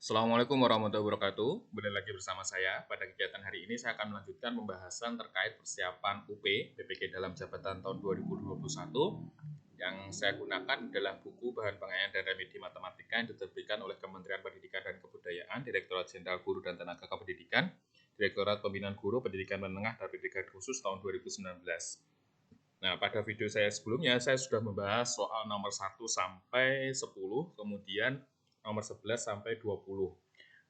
Assalamualaikum warahmatullahi wabarakatuh. Kembali lagi bersama saya. Pada kegiatan hari ini saya akan melanjutkan pembahasan terkait persiapan UP PPK dalam jabatan tahun 2021. Yang saya gunakan adalah buku Bahan Pengayaan dan Remedi Matematika yang diterbitkan oleh Kementerian Pendidikan dan Kebudayaan, Direktorat Jenderal Guru dan Tenaga Kependidikan, Direktorat Pembinaan Guru Pendidikan Menengah dan Pendidikan Khusus tahun 2019. Nah, pada video saya sebelumnya, saya sudah membahas soal nomor 1 sampai 10, kemudian nomor 11 sampai 20.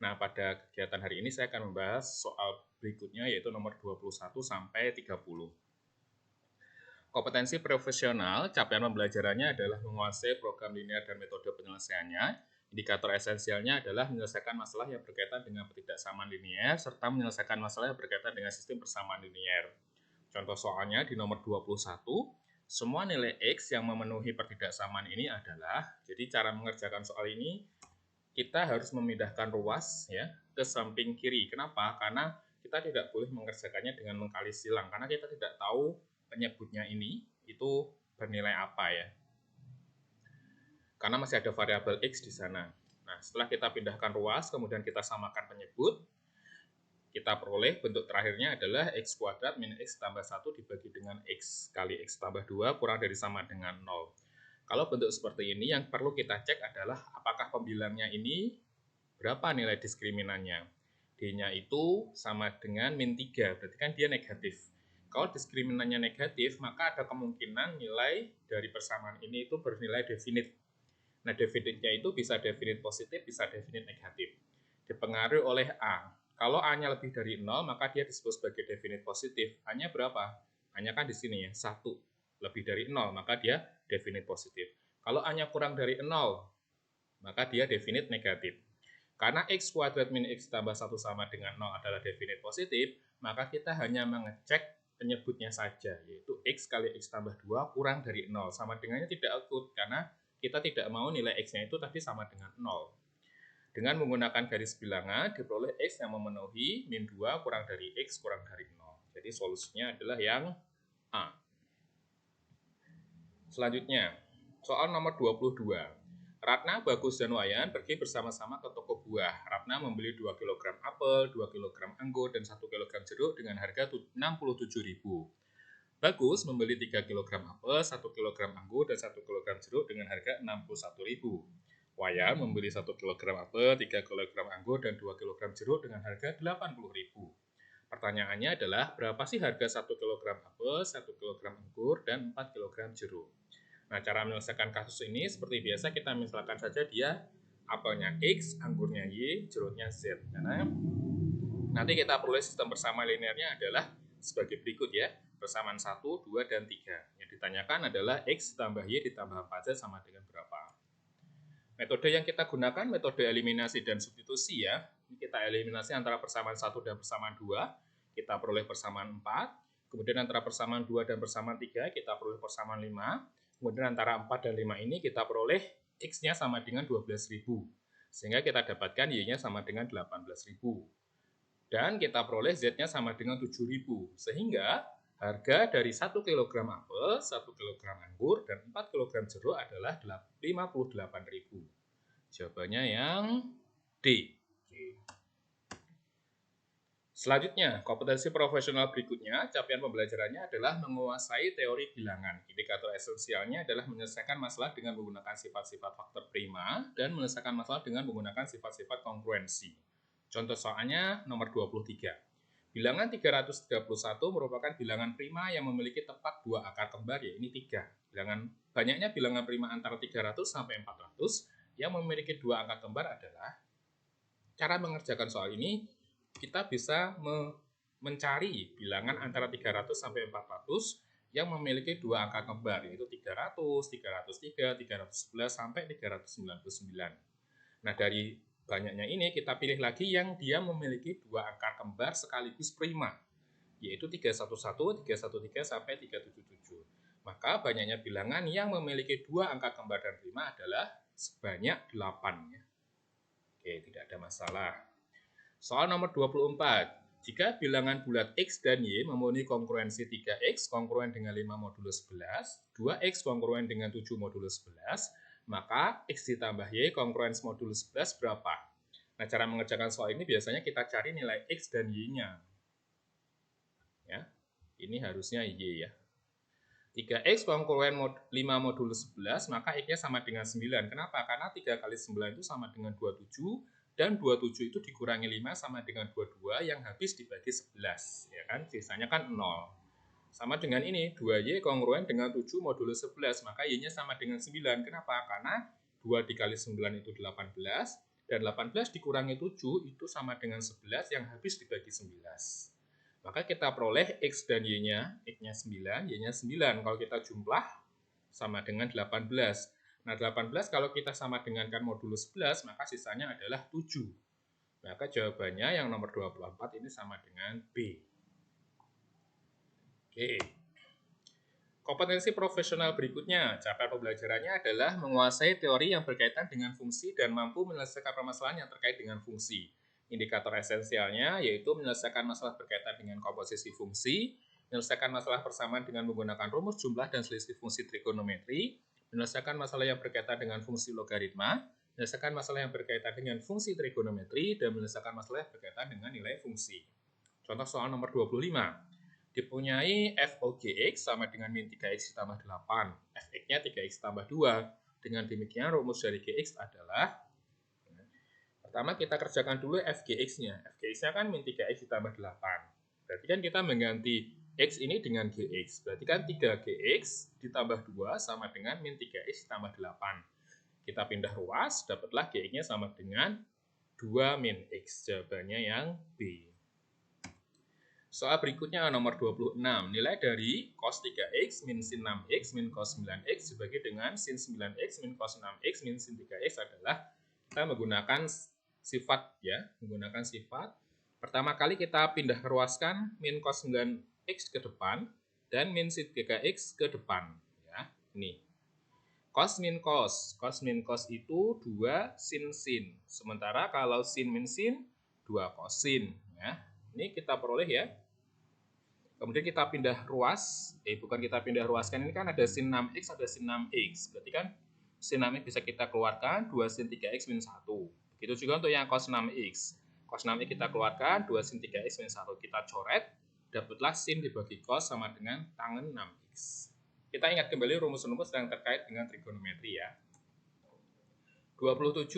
Nah, pada kegiatan hari ini saya akan membahas soal berikutnya, yaitu nomor 21 sampai 30. Kompetensi profesional, capaian pembelajarannya adalah menguasai program linear dan metode penyelesaiannya. Indikator esensialnya adalah menyelesaikan masalah yang berkaitan dengan ketidaksamaan linear, serta menyelesaikan masalah yang berkaitan dengan sistem persamaan linear. Contoh soalnya di nomor 21, semua nilai X yang memenuhi pertidaksamaan ini adalah, jadi cara mengerjakan soal ini, kita harus memindahkan ruas ya ke samping kiri. Kenapa? Karena kita tidak boleh mengerjakannya dengan mengkali silang, karena kita tidak tahu penyebutnya ini itu bernilai apa ya. Karena masih ada variabel X di sana. Nah, setelah kita pindahkan ruas, kemudian kita samakan penyebut, kita peroleh bentuk terakhirnya adalah X kuadrat min X tambah 1 dibagi dengan X kali X tambah 2 kurang dari sama dengan 0. Kalau bentuk seperti ini, yang perlu kita cek adalah apakah pembilangnya ini berapa nilai diskriminannya. D-nya itu sama dengan min 3, berarti kan dia negatif. Kalau diskriminannya negatif, maka ada kemungkinan nilai dari persamaan ini itu bernilai definit. Nah, definitnya itu bisa definit positif, bisa definit negatif. Dipengaruhi oleh A. Kalau A-nya lebih dari 0, maka dia disebut sebagai definit positif. A-nya berapa? A-nya kan di sini ya, 1. Lebih dari 0, maka dia definit positif. Kalau A-nya kurang dari 0, maka dia definit negatif. Karena X kuadrat min X tambah 1 sama dengan 0 adalah definit positif, maka kita hanya mengecek penyebutnya saja, yaitu X kali X tambah 2 kurang dari 0. Sama dengannya tidak akut, karena kita tidak mau nilai X-nya itu tadi sama dengan 0. Dengan menggunakan garis bilangan, diperoleh X yang memenuhi min 2 kurang dari X kurang dari 0. Jadi solusinya adalah yang A. Selanjutnya, soal nomor 22. Ratna, Bagus, dan Wayan pergi bersama-sama ke toko buah. Ratna membeli 2 kg apel, 2 kg anggur, dan 1 kg jeruk dengan harga 67.000. Bagus membeli 3 kg apel, 1 kg anggur, dan 1 kg jeruk dengan harga 61.000. Wayan membeli 1 kg apel, 3 kg anggur, dan 2 kg jeruk dengan harga 80.000. Pertanyaannya adalah berapa sih harga 1 kg apel, 1 kg anggur, dan 4 kg jeruk? Nah, cara menyelesaikan kasus ini seperti biasa kita misalkan saja dia apelnya X, anggurnya Y, jeruknya Z. Karena nanti kita peroleh sistem persamaan linearnya adalah sebagai berikut ya. Persamaan 1, 2, dan 3. Yang ditanyakan adalah X ditambah Y ditambah 4Z sama dengan berapa. Metode yang kita gunakan metode eliminasi dan substitusi ya. Ini kita eliminasi antara persamaan 1 dan persamaan 2. Kita peroleh persamaan 4. Kemudian antara persamaan 2 dan persamaan 3 kita peroleh persamaan 5. Kemudian antara 4 dan 5 ini kita peroleh X-nya sama dengan 12.000. Sehingga kita dapatkan Y-nya sama dengan 18.000. Dan kita peroleh Z-nya sama dengan 7.000. Sehingga harga dari 1 kg apel, 1 kg anggur, dan 4 kg jeruk adalah 58.000. Jawabannya yang D. Selanjutnya, kompetensi profesional berikutnya, capaian pembelajarannya adalah menguasai teori bilangan. Indikator esensialnya adalah menyelesaikan masalah dengan menggunakan sifat-sifat faktor prima dan menyelesaikan masalah dengan menggunakan sifat-sifat kongruensi. Contoh soalnya nomor 23. Bilangan 331 merupakan bilangan prima yang memiliki tepat 2 akar kembar, ya ini 3. Banyaknya bilangan prima antara 300 sampai 400 yang memiliki 2 angka kembar adalah, cara mengerjakan soal ini, kita bisa mencari bilangan antara 300 sampai 400 yang memiliki 2 angka kembar, yaitu 300, 303, 311, sampai 399. Nah, dari banyaknya ini kita pilih lagi yang dia memiliki 2 angka kembar sekaligus prima, yaitu 311, 313, sampai 377. Maka banyaknya bilangan yang memiliki 2 angka kembar dan prima adalah sebanyak 8. Oke, tidak ada masalah. Soal nomor 24. Jika bilangan bulat X dan Y memenuhi kongruensi 3X kongruen dengan 5 modulus 11, 2X kongruen dengan 7 modulus 11, maka X ditambah Y kongruens modulus 11 berapa? Nah, cara mengerjakan soal ini biasanya kita cari nilai X dan Y-nya. Ya, ini harusnya Y ya. 3X kongruen 5 modulus 11, maka X-nya sama dengan 9. Kenapa? Karena 3 kali 9 itu sama dengan 27, dan 27 itu dikurangi 5 sama dengan 22, yang habis dibagi 11. Ya kan? Sisanya kan 0. Sama dengan ini, 2Y kongruen dengan 7 modulus 11, maka Y-nya sama dengan 9. Kenapa? Karena 2 dikali 9 itu 18, dan 18 dikurangi 7 itu sama dengan 11, yang habis dibagi 11. Maka kita peroleh X dan Y-nya, X-nya 9, Y-nya 9. Kalau kita jumlah, sama dengan 18. Nah, 18 kalau kita sama dengankan modulus 11, maka sisanya adalah 7. Maka jawabannya yang nomor 24 ini sama dengan B. Oke. Kompetensi profesional berikutnya, capaian pembelajarannya adalah menguasai teori yang berkaitan dengan fungsi dan mampu menyelesaikan permasalahan yang terkait dengan fungsi. Indikator esensialnya yaitu menyelesaikan masalah berkaitan dengan komposisi fungsi, menyelesaikan masalah persamaan dengan menggunakan rumus jumlah dan selisih fungsi trigonometri, menyelesaikan masalah yang berkaitan dengan fungsi logaritma, menyelesaikan masalah yang berkaitan dengan fungsi trigonometri, dan menyelesaikan masalah yang berkaitan dengan nilai fungsi. Contoh soal nomor 25. Dipunyai FOGX sama dengan min 3X ditambah 8. Fx-nya 3X tambah 2. Dengan demikian rumus dari Gx adalah, pertama kita kerjakan dulu Fgx-nya. Fgx-nya kan min 3X ditambah 8. Berarti kan kita mengganti X ini dengan Gx. Berarti kan 3Gx ditambah 2 sama dengan min 3X ditambah 8. Kita pindah ruas, dapatlah Gx-nya sama dengan 2 min X. Jawabannya yang B. Soal berikutnya nomor 26. Nilai dari cos 3X min sin 6X min cos 9X dibagi dengan sin 9X min cos 6X min sin 3X adalah, kita menggunakan sifat ya, menggunakan sifat. Pertama kali kita pindah ruaskan min cos 9X ke depan dan min sin 3X ke depan ya. Ini. Cos min cos. Cos min cos itu 2 sin sin. Sementara kalau sin min sin 2 cosin ya. Ini kita peroleh ya. Kemudian kita pindah ruas, bukan kita pindah ruaskan, ini kan ada sin 6X, ada sin 6X. Berarti kan sin 6X bisa kita keluarkan, 2 sin 3X min 1. Begitu juga untuk yang cos 6X. Cos 6X kita keluarkan, 2 sin 3X min 1. Kita coret, dapatlah sin dibagi cos sama dengan tangen 6X. Kita ingat kembali rumus-rumus yang terkait dengan trigonometri ya. 27.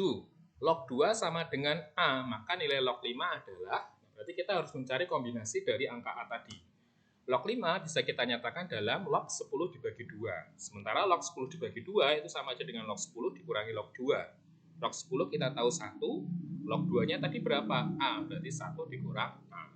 Log 2 sama dengan A, maka nilai log 5 adalah, berarti kita harus mencari kombinasi dari angka A tadi. Log 5 bisa kita nyatakan dalam log 10 dibagi 2. Sementara log 10 dibagi 2 itu sama aja dengan log 10 dikurangi log 2. Log 10 kita tahu 1, log 2-nya tadi berapa? A, berarti 1 dikurang A.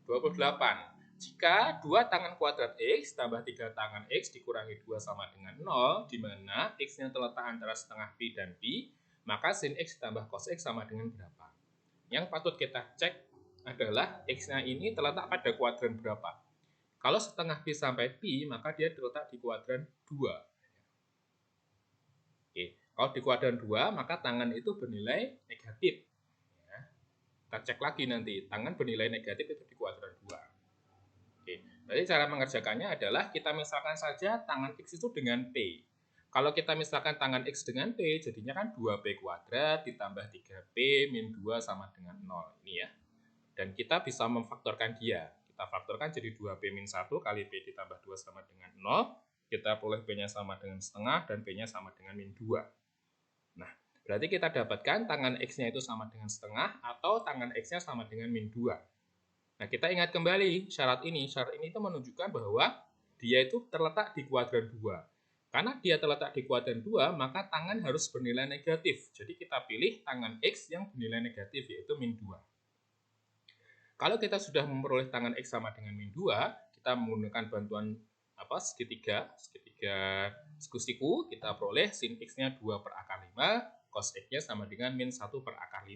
28. Jika 2 tangan kuadrat X tambah 3 tangan X dikurangi 2 sama dengan 0, di mana X-nya terletak antara setengah Pi dan Pi, maka sin X ditambah cos X sama dengan berapa? Yang patut kita cek adalah X-nya ini terletak pada kuadran berapa. Kalau setengah Pi sampai Pi, maka dia terletak di kuadran 2. Oke. Kalau di kuadran 2, maka tangan itu bernilai negatif. Ya. Kita cek lagi nanti, tangan bernilai negatif itu di kuadran 2. Oke. Jadi cara mengerjakannya adalah kita misalkan saja tangan X itu dengan P. Kalau kita misalkan tangan X dengan P, jadinya kan 2P kuadrat ditambah 3P min 2 sama dengan 0. Ini ya. Dan kita bisa memfaktorkan dia. Kita faktorkan jadi 2P min 1 kali P ditambah 2 sama dengan 0. Kita peroleh P-nya sama dengan setengah dan P-nya sama dengan min 2. Nah, berarti kita dapatkan tangan X-nya itu sama dengan setengah atau tangan X-nya sama dengan min 2. Nah, kita ingat kembali syarat ini. Syarat ini itu menunjukkan bahwa dia itu terletak di kuadran 2. Karena dia terletak di kuadran 2, maka tangan harus bernilai negatif. Jadi kita pilih tangan X yang bernilai negatif, yaitu min 2. Kalau kita sudah memperoleh tangan X sama dengan min 2, kita menggunakan bantuan segitiga siku-siku, kita peroleh sin X-nya 2 per akar 5, cos X-nya sama dengan min 1 per akar 5.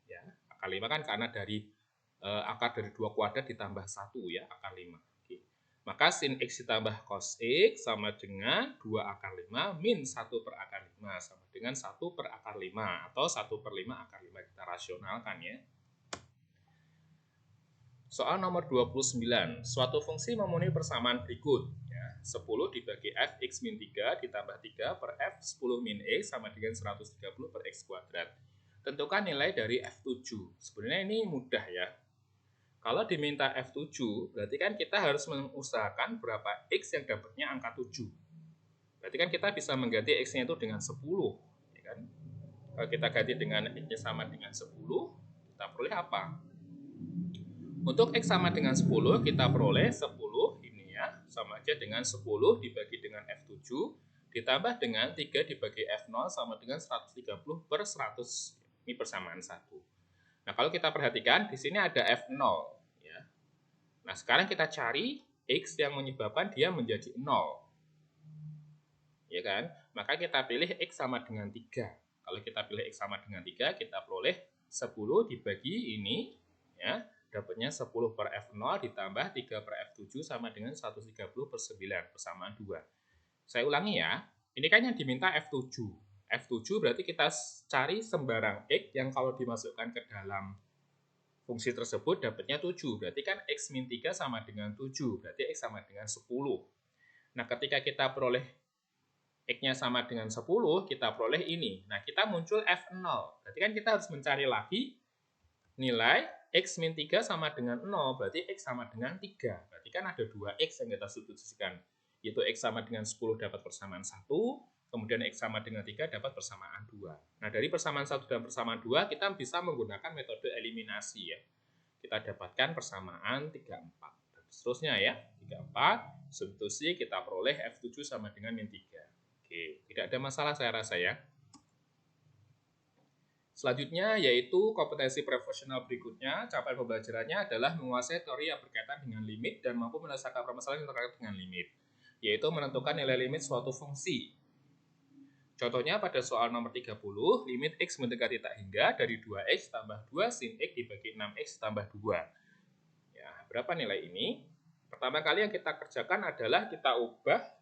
Ya, akar 5 kan karena dari akar dari 2 kuadrat ditambah 1 ya, akar 5. Oke. Maka sin X ditambah cos X sama dengan 2 akar 5 min 1 per akar 5 sama dengan 1 per akar 5 atau 1 per 5 akar 5, kita rasionalkan ya. Soal nomor 29. Suatu fungsi memenuhi persamaan berikut. Ya, 10 dibagi fx min 3 ditambah 3 per f 10 min x sama dengan 130 per x kuadrat. tentukan nilai dari F7. Sebenarnya ini mudah ya. Kalau diminta F7, berarti kan kita harus mengusahakan berapa X yang dapatnya angka 7. Berarti kan kita bisa mengganti X-nya itu dengan 10. Ya kan? Kalau kita ganti dengan X-nya sama dengan 10, kita peroleh apa? Untuk X sama dengan 10, kita peroleh 10 ini ya, sama aja dengan 10 dibagi dengan F7, ditambah dengan 3 dibagi F0 sama dengan 130 per 100. Ini persamaan 1. Nah, kalau kita perhatikan, di sini ada F0. Ya. Nah, sekarang kita cari X yang menyebabkan dia menjadi 0. Ya kan? Maka kita pilih X sama dengan 3. Kalau kita pilih X sama dengan 3, kita peroleh 10 dibagi ini, ya, dapatnya 10 per F0 ditambah 3 per F7 sama dengan 130 per 9, persamaan 2. Saya ulangi ya, ini kan yang diminta F7. F7 berarti kita cari sembarang X yang kalau dimasukkan ke dalam fungsi tersebut dapatnya 7. Berarti kan X min 3 sama dengan 7. Berarti X sama dengan 10. Nah, ketika kita peroleh X-nya sama dengan 10, kita peroleh ini. Nah, kita muncul F0. Berarti kan kita harus mencari lagi nilai X min 3 sama dengan 0. Berarti X sama dengan 3. Berarti kan ada 2X yang kita substitusikan. Yaitu X sama dengan 10 dapat persamaan 1, kemudian X sama dengan 3 dapat persamaan 2. Nah, dari persamaan 1 dan persamaan 2, kita bisa menggunakan metode eliminasi ya. Kita dapatkan persamaan 3, 4. Dan seterusnya ya. 3, 4, substitusi kita peroleh F7 sama dengan min 3. Oke, tidak ada masalah saya rasa ya. Selanjutnya yaitu kompetensi profesional berikutnya, capaian pembelajarannya adalah menguasai teori yang berkaitan dengan limit dan mampu menyelesaikan permasalahan yang terkait dengan limit, yaitu menentukan nilai limit suatu fungsi. Contohnya pada soal nomor 30, limit X mendekati tak hingga dari 2X tambah 2 sin X dibagi 6X tambah 2. Ya, berapa nilai ini? Pertama kali yang kita kerjakan adalah kita ubah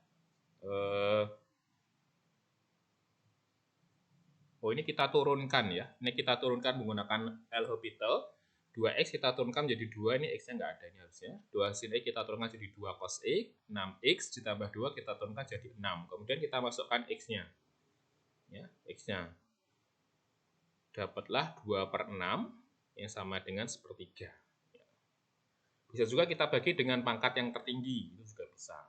ini kita turunkan ya. Ini kita turunkan menggunakan L'Hopital. 2X kita turunkan menjadi 2, ini X-nya nggak ada ini harusnya. 2 sin X kita turunkan jadi 2 cos X, 6X ditambah 2 kita turunkan jadi 6. Kemudian kita masukkan X-nya. Ya, X-nya. Dapatlah 2 per 6 yang sama dengan sepertiga. Bisa juga kita bagi dengan pangkat yang tertinggi, itu juga bisa.